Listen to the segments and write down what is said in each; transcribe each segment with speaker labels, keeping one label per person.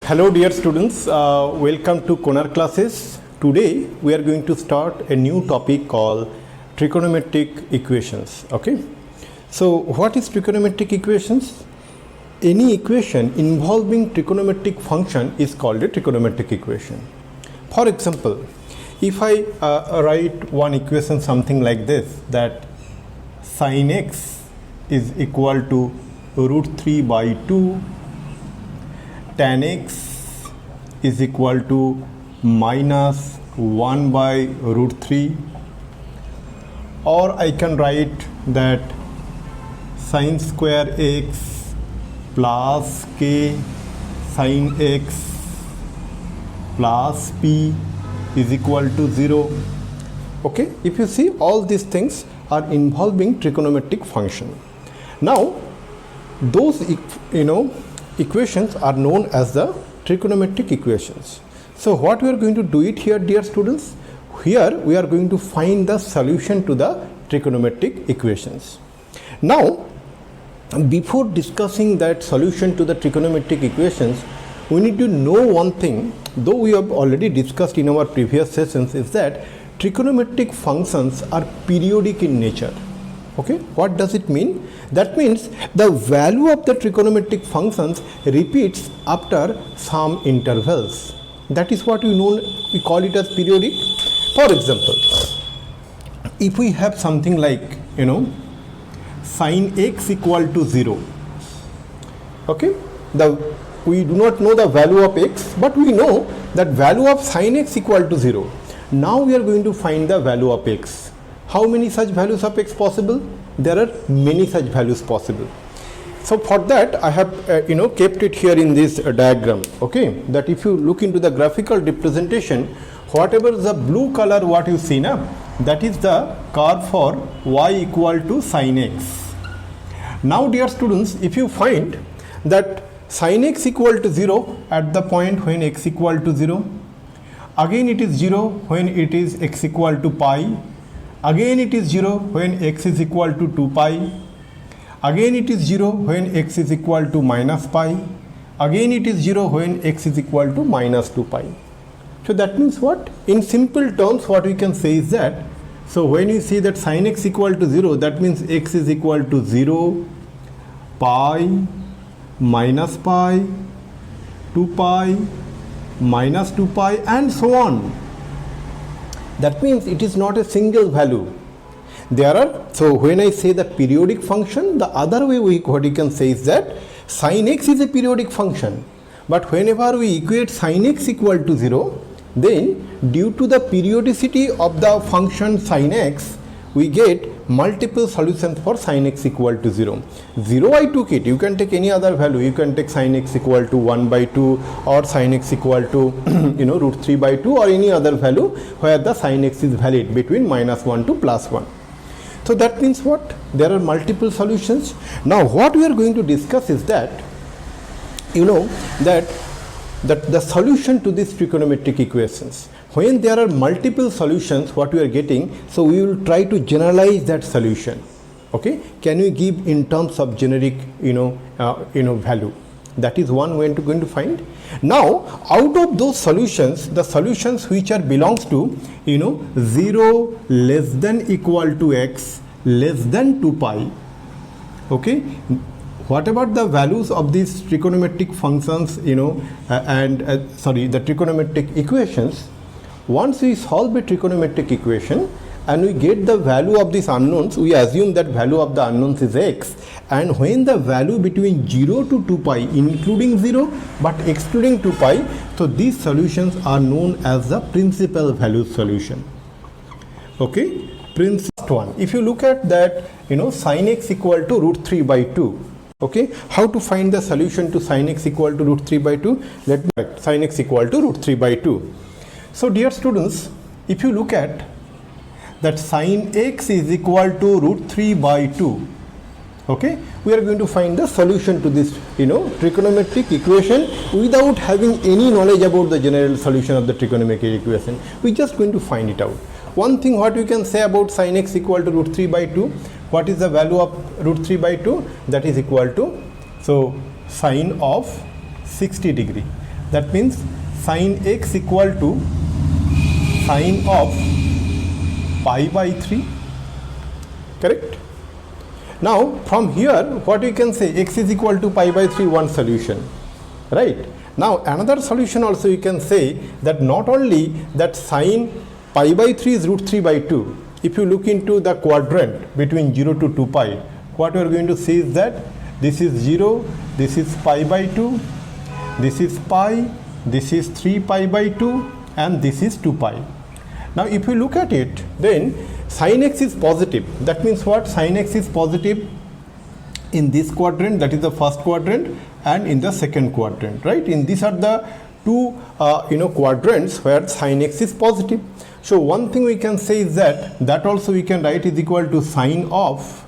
Speaker 1: Hello dear students, welcome to Konar classes. Today we are going to start a new topic called trigonometric equations. Okay, so what is trigonometric equations? Any equation involving trigonometric function is called a trigonometric equation. For example, if I write one equation something like this, that sin x is equal to root 3 by 2, tan x is equal to minus 1 by root 3, or I can write that sin square x plus k sin x plus p is equal to 0. Okay, if you see, all these things are involving trigonometric function. Now those equations are known as the trigonometric equations. So what we are going to do it here, dear students, here we are going to find the solution to the trigonometric equations. Now before discussing that solution to the trigonometric equations, we need to know one thing, though we have already discussed in our previous sessions, is that trigonometric functions are periodic in nature. Okay, what does it mean? That means the value of the trigonometric functions repeats after some intervals. That is what we call it as periodic. For example, if we have something like sin x equal to 0, okay, we do not know the value of x, but we know that value of sin x equal to 0. Now we are going to find the value of x. How many such values of x possible? There are many such values possible. So for that I have kept it here in this diagram. Okay, that if you look into the graphical representation, whatever is the blue color what you see now, that is the curve for y equal to sin x. Now dear students, if you find that sin x equal to 0 at the point when x equal to 0, again it is 0 when it is x equal to pi, again it is 0 when x is equal to 2 pi, again it is 0 when x is equal to minus pi, again it is 0 when x is equal to minus 2 pi. So that means what? In simple terms, what we can say is that, so when you see that sin x equal to 0, that means x is equal to 0, pi, minus pi, 2 pi, minus 2 pi, and so on. That means it is not a single value. So when I say the periodic function, the other way what you can say is that sin x is a periodic function, but whenever we equate sin x equal to 0, then due to the periodicity of the function sin x, we get multiple solutions for sin x equal to 0. 0 I took it, you can take any other value, you can take sin x equal to 1 by 2 or sin x equal to root 3 by 2 or any other value where the sin x is valid between minus 1 to plus 1. So that means what? There are multiple solutions. Now what we are going to discuss is that that the solution to these trigonometric equations. When there are multiple solutions, what we are getting, so we will try to generalize that solution. Okay, can we give in terms of generic value? That is one way to going to find. Now out of those solutions, the solutions which are belongs to 0 less than equal to x less than 2 pi. Okay, what about the values of these trigonometric functions, the trigonometric equations? Once we solve a trigonometric equation and we get the value of these unknowns, we assume that value of the unknowns is x, and when the value between 0 to 2 pi including 0 but excluding 2 pi, so these solutions are known as the principal value solution. Okay, principal one. If you look at that, sin x equal to root 3 by 2. Okay, how to find the solution to sin x equal to root 3 by 2? Let me write sin x equal to root 3 by 2. So dear students, if you look at that sin x is equal to root 3 by 2, okay, we are going to find the solution to this trigonometric equation without having any knowledge about the general solution of the trigonometric equation. We are just going to find it out. One thing what we can say about sin x equal to root 3 by 2, what is the value of root 3 by 2? That is equal to, so sine of 60 degree. That means sine x equal to sine of pi by 3. Correct? Now from here what we can say, x is equal to pi by 3, one solution, right? Now another solution also you can say that not only that sine pi by 3 is root 3 by 2. If you look into the quadrant between 0 to 2 pi, what we are going to see is that this is 0, this is pi by 2, this is pi, this is 3 pi by 2, and this is 2 pi. Now if you look at it, then sin x is positive. That means what? Sin x is positive in this quadrant, that is the first quadrant, and in the second quadrant, right? In these are the two quadrants where sin x is positive. So one thing we can say is that also we can write is equal to sine of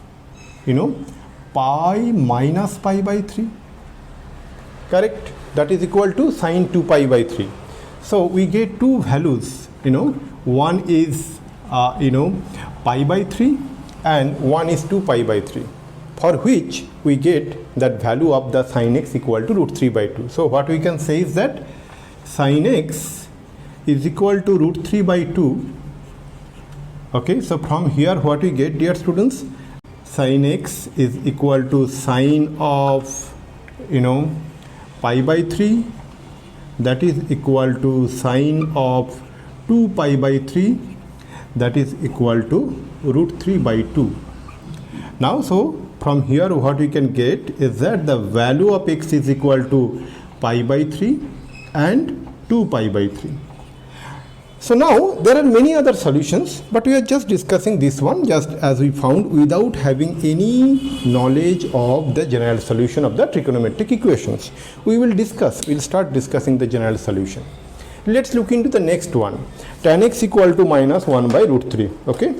Speaker 1: pi minus pi by 3. Correct? That is equal to sine 2 pi by 3. So we get two values, one is pi by 3 and one is 2 pi by 3, for which we get that value of the sin x equal to root 3 by 2. So what we can say is that sin x is equal to root 3 by 2. Okay, so from here what we get, dear students, sin x is equal to sine of pi by 3, that is equal to sine of 2 pi by 3, that is equal to root 3 by 2. Now so from here what we can get is that the value of x is equal to pi by 3 and 2 pi by 3. So now there are many other solutions, but we are just discussing this one just as we found without having any knowledge of the general solution of the trigonometric equations. We'll start discussing the general solution. Let's look into the next one, tan x equal to minus 1 by root 3. Okay,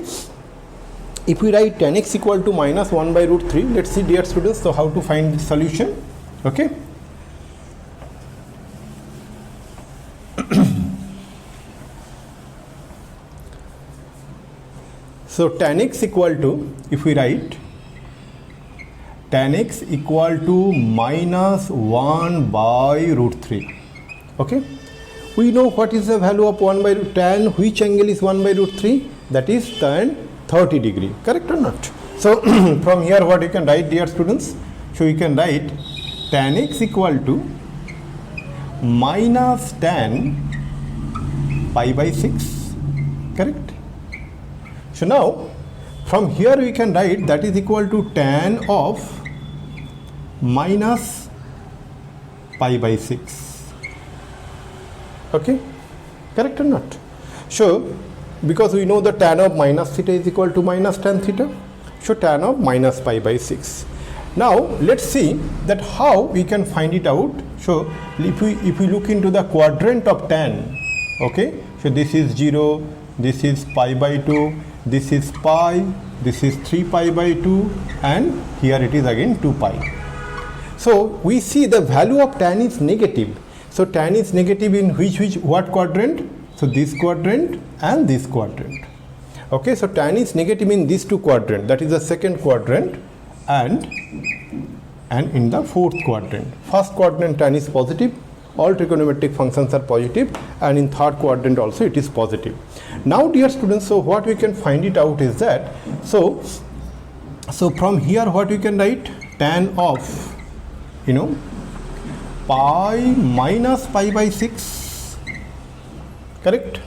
Speaker 1: if we write tan x equal to minus 1 by root 3, let's see, dear students, so how to find the solution. Okay, so tan x equal to, if we write tan x equal to minus 1 by root 3. Okay, we know what is the value of 1 by root tan, which angle is 1 by root 3, that is tan 30 degree, correct or not? So from here what you can write, dear students, so you can write tan x equal to minus tan pi by 6, correct? So now from here we can write that is equal to tan of minus pi by 6. Okay, correct or not? So because we know the tan of minus theta is equal to minus tan theta, so tan of minus pi by 6. Now let's see that how we can find it out. So if we look into the quadrant of tan, okay, so this is 0, this is pi by 2, this is pi, this is 3 pi by 2, and here it is again 2 pi. So we see the value of tan is negative. So tan is negative in what quadrant? So this quadrant and this quadrant. Okay, so tan is negative in these two quadrants, that is the second quadrant and in the fourth quadrant. First quadrant tan is positive, all trigonometric functions are positive, and in third quadrant also it is positive. Now dear students, so what we can find it out is that, so from here what we can write, tan of pi minus pi by 6, correct,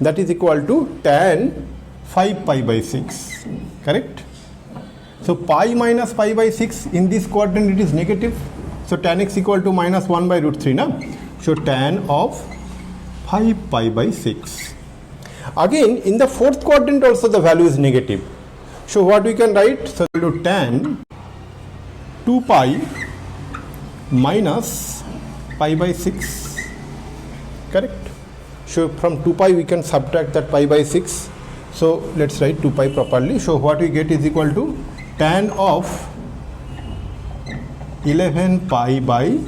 Speaker 1: that is equal to tan 5 pi by 6, correct. So pi minus pi by 6 in this quadrant it is negative, so tan x equal to minus 1 by root 3 now. So tan of 5 pi by 6. Again in the fourth quadrant also the value is negative, so what we can write, so tan 2 pi minus pi by 6, correct. So from 2 pi we can subtract that pi by 6, so let's write 2 pi properly. So what we get is equal to tan of 11 pi by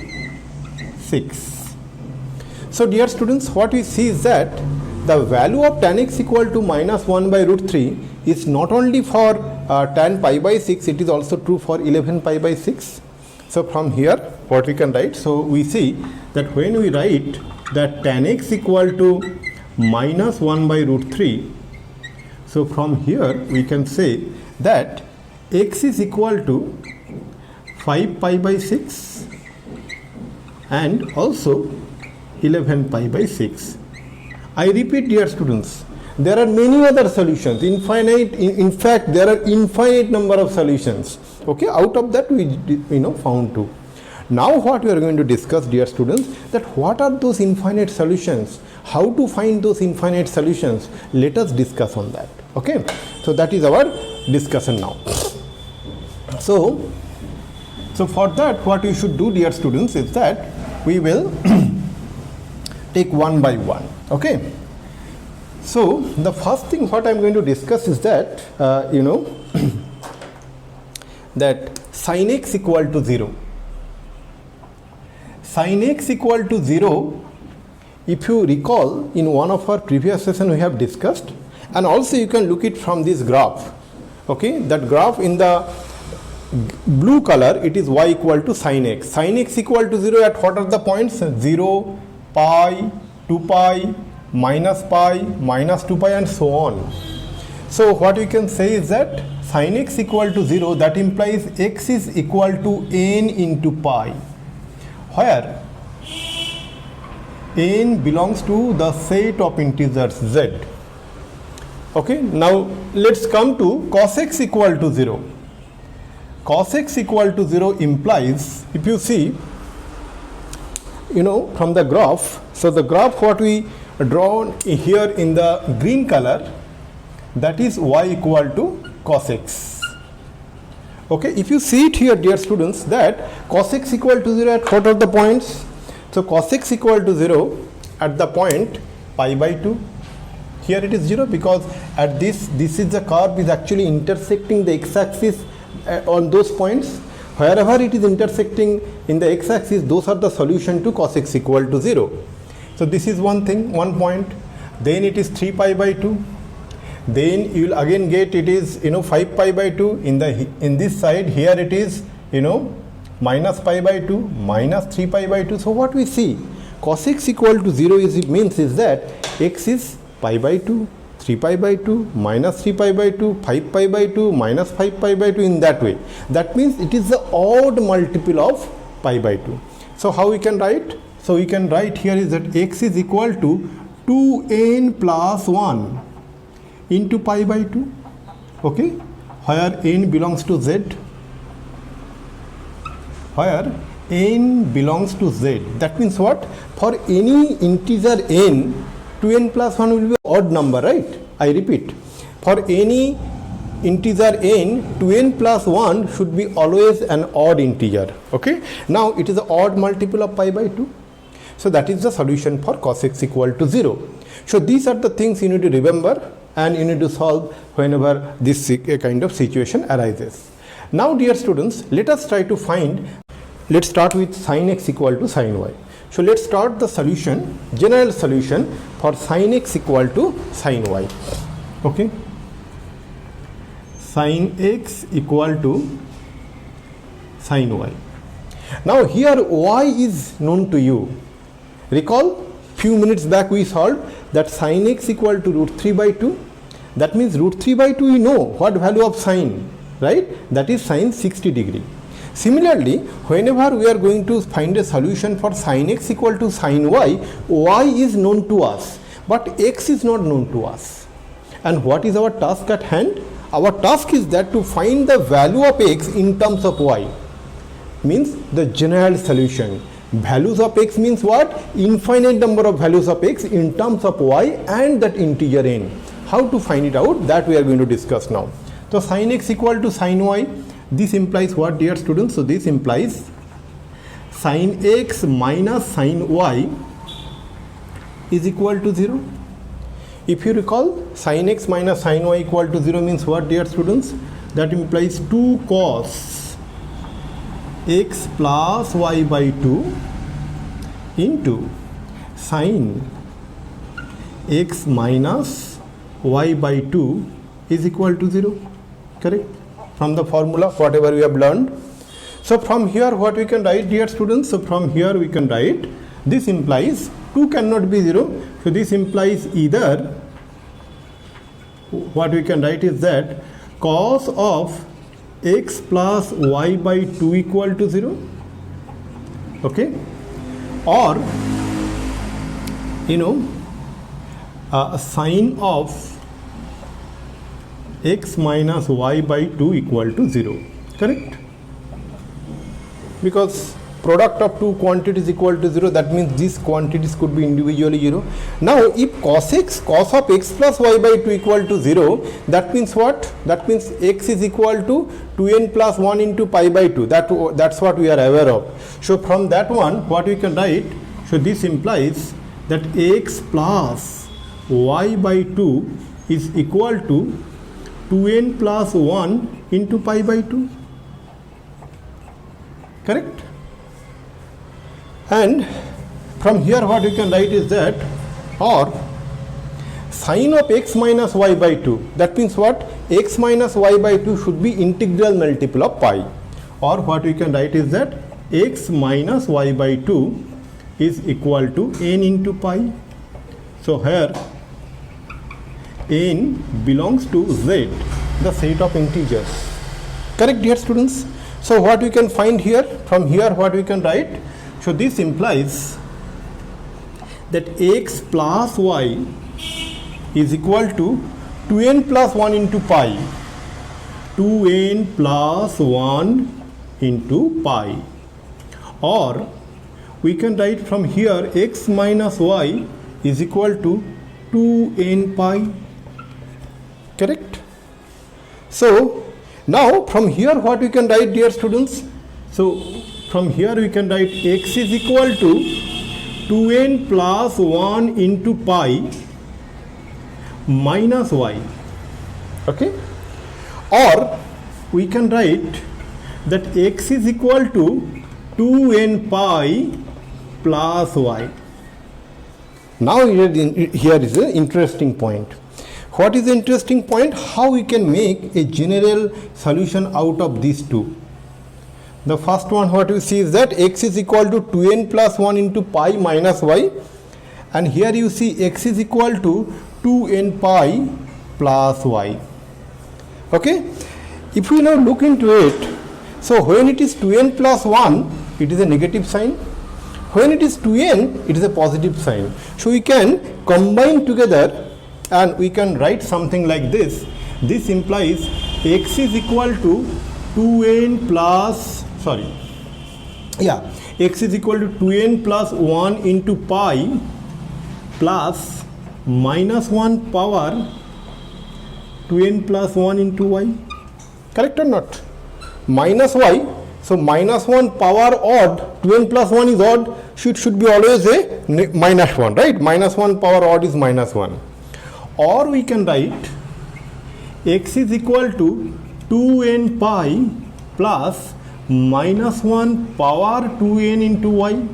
Speaker 1: 6. So dear students, what we see is that the value of tan x equal to minus 1 by root 3 is not only for tan pi by 6, it is also true for 11 pi by 6. So from here what we can write, so we see that when we write that tan x equal to minus 1 by root 3, so from here we can say that x is equal to 5 pi by 6 and also 11 pi by 6. I repeat, dear students, there are many other solutions, infinite, in fact there are infinite number of solutions. Okay, out of that we found two. Now what we are going to discuss, dear students, that what are those infinite solutions, how to find those infinite solutions. Let us discuss on that. Okay, so that is our discussion now. So for that what we should do, dear students, is that we will take one by one. Okay, so the first thing what I am going to discuss is that that sin x equal to 0. Sin x equal to 0, if you recall, in one of our previous session we have discussed, and also you can look it from this graph. Okay, that graph in the blue color, it is y equal to sin x. Sin x equal to 0 at what are the points? 0, pi, 2 pi, minus pi, minus 2 pi, and so on. So what we can say is that sin x equal to 0, that implies x is equal to n into pi, where n belongs to the set of integers z. Okay, now let's come to cos x equal to 0. Cos x equal to 0 implies, if you see, from the graph, so the graph what we drawn here in the green color, that is y equal to cos x. Okay, if you see it here, dear students, that cos x equal to 0 at what are the points? So cos x equal to 0 at the point pi by 2. Here it is 0 because at this is the curve is actually intersecting the x-axis on those points. Wherever it is intersecting in the x-axis, those are the solution to cos x equal to 0. So this is one thing, one point. Then it is 3 pi by 2. Then you will again get it is 5 pi by 2. In this side here it is minus pi by 2, minus 3 pi by 2. So what we see, cos x equal to 0 means that x is pi by 2, 3 pi by 2, minus 3 pi by 2, 5 pi by 2, minus 5 pi by 2, in that way. That means it is the odd multiple of pi by 2. So how we can write? So we can write here is that x is equal to 2n plus 1 into pi by 2. Okay, where n belongs to z, where n belongs to z. That means what? For any integer n, 2n plus 1 will be odd number, right? I repeat, for any integer n, 2n plus 1 should be always an odd integer. Okay, now it is an odd multiple of pi by 2. So that is the solution for cos x equal to 0. So these are the things you need to remember and you need to solve whenever this kind of situation arises. Now dear students, let us try to find, let's start with sin x equal to sin y. So let's start the solution, general solution for sin x equal to sin y. Okay, sin x equal to sin y. Now here y is known to you. Recall, few minutes back we solved that sin x equal to root 3 by 2. That means root 3 by 2 we know what value of sine, right? That is sine 60 degree. Similarly, whenever we are going to find a solution for sin x equal to sin y, y is known to us, but x is not known to us. And what is our task at hand? Our task is that to find the value of x in terms of y, means the general solution. Values of x means what? Infinite number of values of x in terms of y and that integer n. How to find it out? That we are going to discuss now. So sin x equal to sin y. This implies what, dear students? So this implies sin x minus sin y is equal to 0. If you recall, sin x minus sin y equal to 0 means what, dear students? That implies 2 cos x plus y by 2 into sin x minus y by 2 is equal to 0. Correct? From the formula, whatever we have learned. So from here what we can write, dear students? So from here we can write, this implies 2 cannot be 0. So this implies either, what we can write is that cos of x plus y by 2 equal to 0. Okay, or sine of x minus y by 2 equal to 0. Correct? Because product of two quantities equal to 0, that means these quantities could be individually 0. Now if cos of x plus y by 2 equal to 0, that means what? That means x is equal to 2n plus 1 into pi by 2. That's what we are aware of. So from that one, what we can write, so this implies that x plus y by 2 is equal to 2n plus 1 into pi by 2. Correct? And from here what we can write is that, or sine of x minus y by 2, that means what? X minus y by 2 should be integral multiple of pi, or what we can write is that x minus y by 2 is equal to n into pi. So here n belongs to z, the set of integers. Correct, dear students? So what we can find here, from here what we can write, so this implies that x plus y is equal to 2n plus 1 into pi, 2n plus 1 into pi, or we can write from here x minus y is equal to 2n pi. Correct? So now from here what we can write, dear students? So from here we can write x is equal to 2n plus 1 into pi minus y. Okay? Or we can write that x is equal to 2n pi plus y. Now here is an interesting point. What is the interesting point? How we can make a general solution out of these two. The first one what you see is that x is equal to 2n plus 1 into pi minus y, and here you see x is equal to 2n pi plus y. Okay? If we now look into it, so when it is 2n plus 1, it is a negative sign. When it is 2n, it is a positive sign. So we can combine together and we can write something like this. This implies x is equal to 2n plus, x is equal to 2n plus 1 into pi plus minus 1 power 2n plus 1 into y. Correct or not? Minus y. So minus 1 power odd, 2n plus 1 is odd, should be always a minus 1, right? Minus 1 power odd is minus 1. Or we can write x is equal to 2n pi plus minus 1 power 2n into y.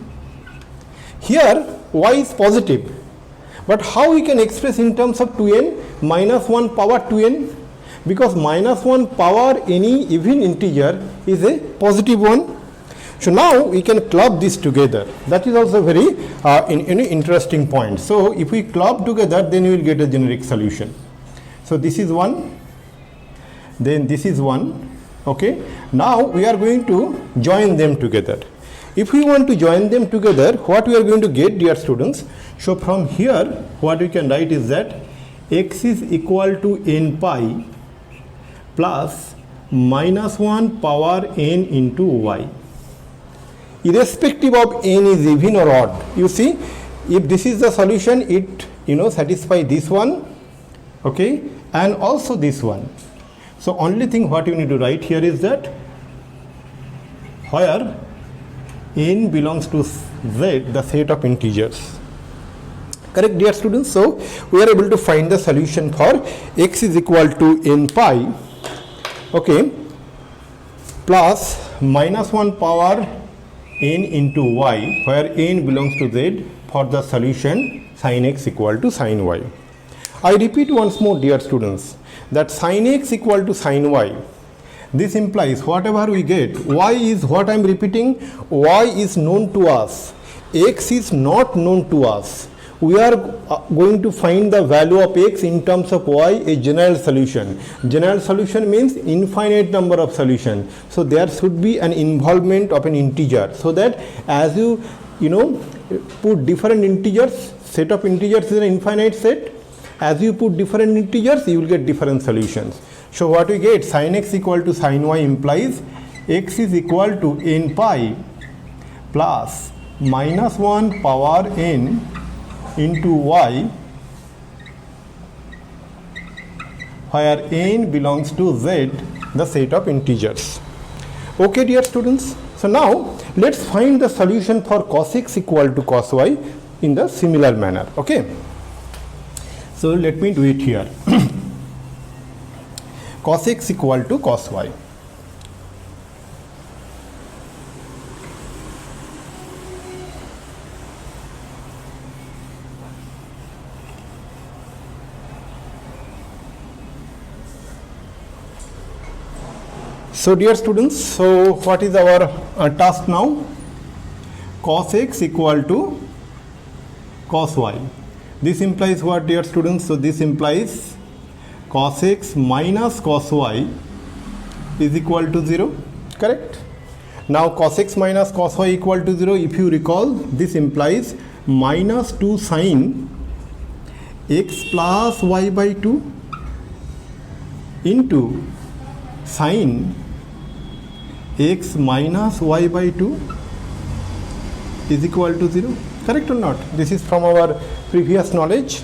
Speaker 1: Here y is positive, but how we can express in terms of 2n? Minus 1 power 2n, because minus 1 power any even integer is a positive one. So now we can club this together. That is also very interesting point. So if we club together, then we will get a generic solution. So this is one, then this is one. Okay, now we are going to join them together. If we want to join them together, what we are going to get, dear students? So from here what we can write is that x is equal to n pi plus minus 1 power n into y. Irrespective of n is even or odd. You see, if this is the solution, it satisfy this one, okay, and also this one. So only thing what you need to write here is that where n belongs to z, the set of integers. Correct, dear students? So we are able to find the solution for x is equal to n pi, okay, plus minus 1 power n into y, where n belongs to z, for the solution sin x equal to sin y. I repeat once more, dear students, that sin x equal to sin y, This implies whatever we get, y is what I am repeating, y is known to us, x is not known to us. We are going to find the value of x in terms of y, a general solution. General solution means infinite number of solutions. So there should be an involvement of an integer, so that as you put different integers, set of integers is an infinite set. As you put different integers, you will get different solutions. So what we get, sin x equal to sin y implies x is equal to n pi plus minus 1 power n into y, where n belongs to z, the set of integers. Okay, dear students. So now let's find the solution for cos x equal to cos y in the similar manner. Okay. So let me do it here. Cos x equal to cos y. So dear students, so what is our task now? Cos x equal to cos y. This implies what, dear students? So this implies cos x minus cos y is equal to 0, correct? Now cos x minus cos y equal to 0, if you recall, this implies minus 2 sin x plus y by 2 into sin x minus y by 2 is equal to 0, correct or not? This is from our previous knowledge.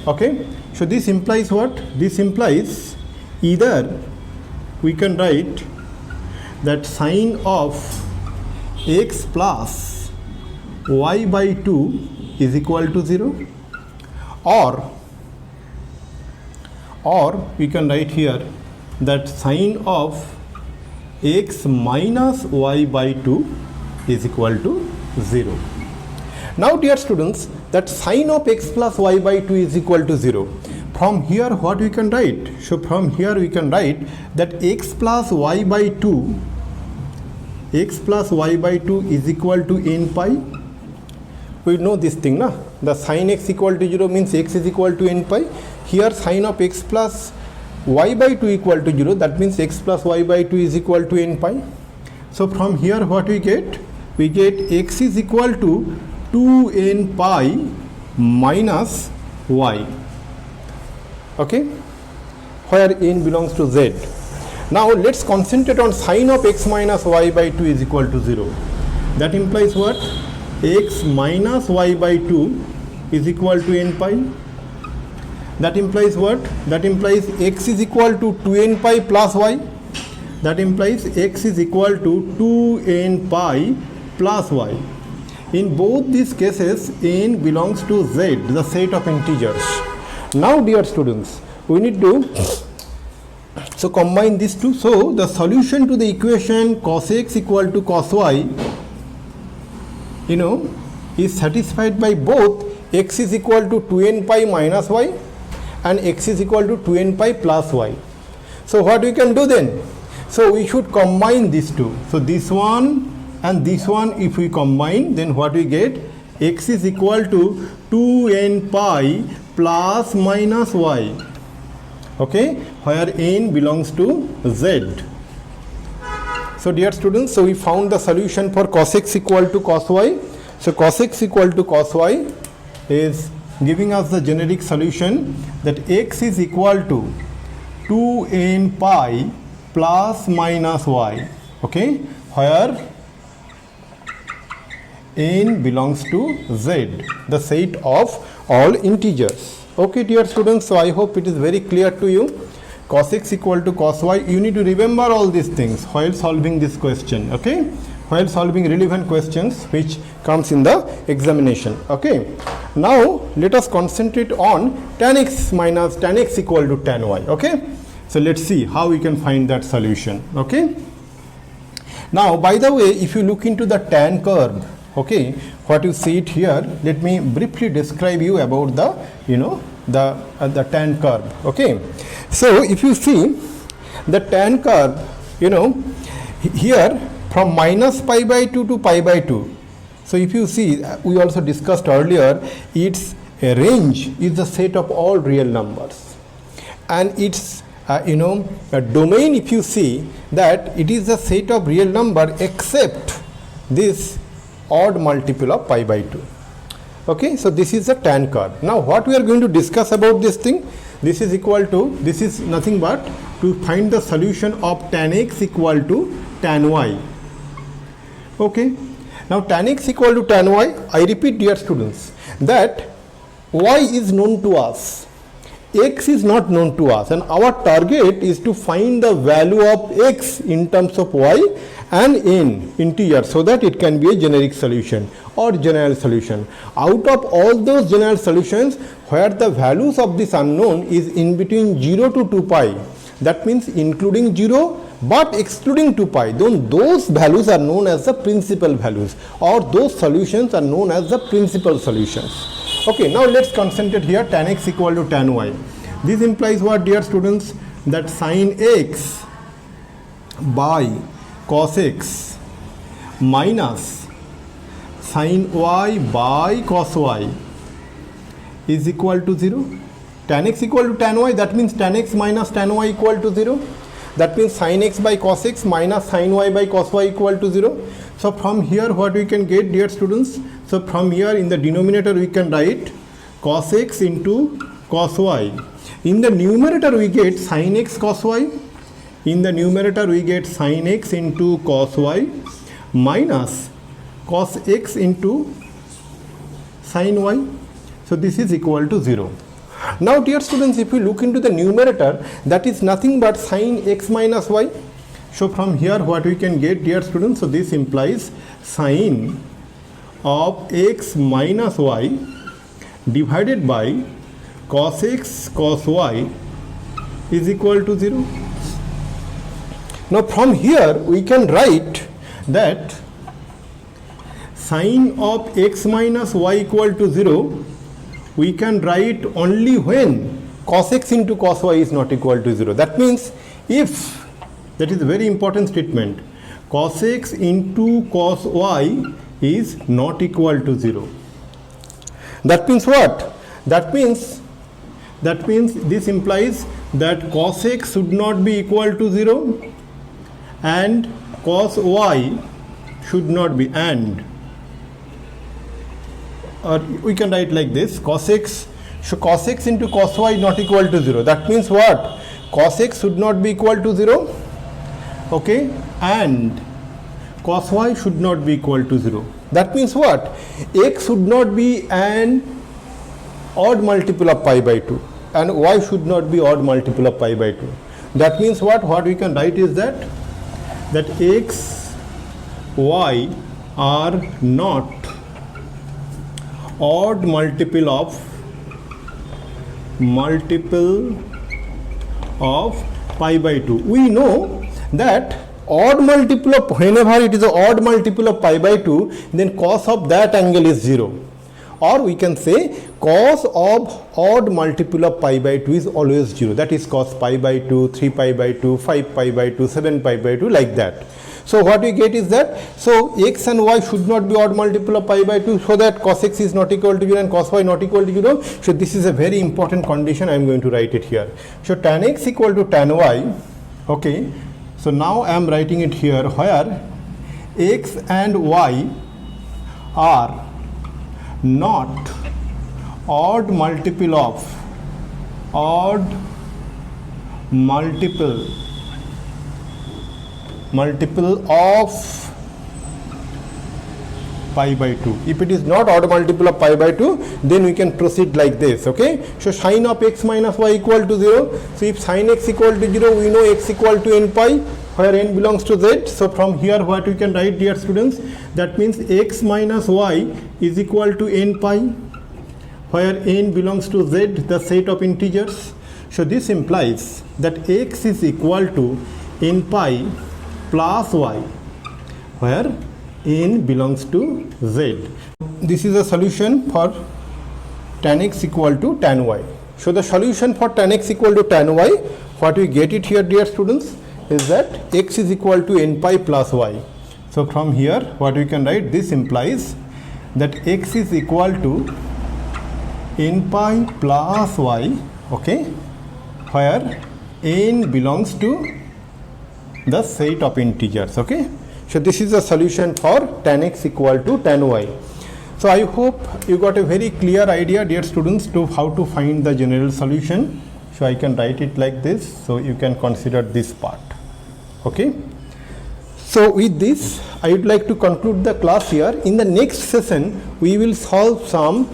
Speaker 1: Okay, so this implies what? This implies either we can write that sine of x plus y by 2 is equal to 0, or we can write here that sine of x minus y by 2 is equal to 0. Now dear students, that sine of x plus y by 2 is equal to 0. From here what we can write? So from here we can write that x plus y by 2 is equal to n pi. We know this thing, na? The sine x equal to 0 means x is equal to n pi. Here sine of x plus y by 2 equal to 0, that means x plus y by 2 is equal to n pi. So from here what we get? We get x is equal to 2n pi minus y, okay, where n belongs to z. Now let's concentrate on sine of x minus y by 2 is equal to 0. That implies what? X minus y by 2 is equal to n pi. That implies what? That implies x is equal to 2n pi plus y. That implies x is equal to 2n pi plus y. In both these cases, n belongs to z, the set of integers. Now dear students, we need to combine these two. So the solution to the equation cos x equal to cos y, is satisfied by both x is equal to 2n pi minus y and x is equal to 2n pi plus y. So what we can do then? So we should combine these two. So this one and this one, if we combine, then what we get? X is equal to 2n pi plus minus y, okay, where n belongs to z. So dear students, so we found the solution for cos x equal to cos y. So cos x equal to cos y is giving us the generic solution that x is equal to 2n pi plus minus y, okay, where n belongs to z, the set of all integers. Okay dear students, so I hope it is very clear to you. Cos x equal to cos y, you need to remember all these things while solving this question, okay, while solving relevant questions which comes in the examination. Okay, now let us concentrate on tan x minus tan x equal to tan y. Okay, so let's see how we can find that solution. Okay, now by the way, if you look into the tan curve, okay, what you see it here, let me briefly describe you about the the tan curve. Okay, so if you see the tan curve you know, here from minus pi by 2 to pi by 2. So if you see, we also discussed earlier, its range is the set of all real numbers, and its a domain, if you see, that it is the set of real number except this odd multiple of pi by 2. Okay, so this is the tan curve. Now what we are going to discuss about this thing, this is equal to, this is nothing but to find the solution of tan x equal to tan y. Okay, now tan x equal to tan y, I repeat dear students, that y is known to us, x is not known to us, and our target is to find the value of x in terms of y and in integer, so that it can be a generic solution or general solution. Out of all those general solutions where the values of this unknown is in between 0 to 2 pi, that means including 0 but excluding 2 pi, then those values are known as the principal values, or those solutions are known as the principal solutions. Okay, now let's concentrate here, tan x equal to tan y. This implies what, dear students? That sin x by cos x minus sin y by cos y is equal to 0. Tan x equal to tan y, that means tan x minus tan y equal to 0. That means sin x by cos x minus sin y by cos y equal to 0. So from here what we can get, dear students? So from here in the denominator we can write cos x into cos y. In the numerator we get sin x cos y. In the numerator we get sin x into cos y minus cos x into sin y. So this is equal to 0. Now dear students, if we look into the numerator, that is nothing but sin x minus y. So from here what we can get, dear students? So this implies sin of x minus y divided by cos x cos y is equal to 0. Now from here we can write that sin of x minus y equal to 0 we can write only when cos x into cos y is not equal to 0. That means if, that is a very important statement, cos x into cos y is not equal to 0. That means what? That means this implies that cos x should not be equal to 0 and cos y should not be, and or we can write like this, cos x into cos y not equal to 0. That means what? Cos x should not be equal to 0, okay, and cos y should not be equal to 0. That means what? X should not be an odd multiple of pi by 2 and y should not be odd multiple of pi by 2. That means what? What we can write is that x, y are not odd multiple of pi by 2. We know that odd multiple of, whenever it is an odd multiple of pi by 2, then cos of that angle is 0. Or we can say cos of odd multiple of pi by 2 is always 0. That is cos pi by 2, 3 pi by 2, 5 pi by 2, 7 pi by 2, like that. So what we get is that, so x and y should not be odd multiple of pi by 2, so that cos x is not equal to 0 and cos y not equal to 0. So this is a very important condition. I am going to write it here. So tan x equal to tan y, okay. So now I am writing it here, where x and y are not odd multiple of pi by 2. If it is not odd multiple of pi by 2, then we can proceed like this, okay. So sin of x minus y equal to 0. So if sin x equal to 0, we know x equal to n pi, where n belongs to z. So from here what we can write, dear students? That means x minus y is equal to n pi, where n belongs to z, the set of integers. So this implies that x is equal to n pi plus y, where n belongs to z. This is a solution for tan x equal to tan y. So the solution for tan x equal to tan y, what we get it here, dear students? is that x is equal to n pi plus y. So from here what we can write, this implies that x is equal to n pi plus y, okay, where n belongs to the set of integers, okay. So this is the solution for tan x equal to tan y. So I hope you got a very clear idea, dear students, to how to find the general solution. So I can write it like this, so you can consider this part, okay. So with this I would like to conclude the class here. In the next session we will solve some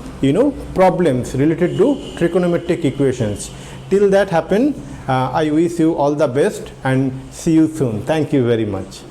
Speaker 1: problems related to trigonometric equations. Till that happen, I wish you all the best and see you soon. Thank you very much.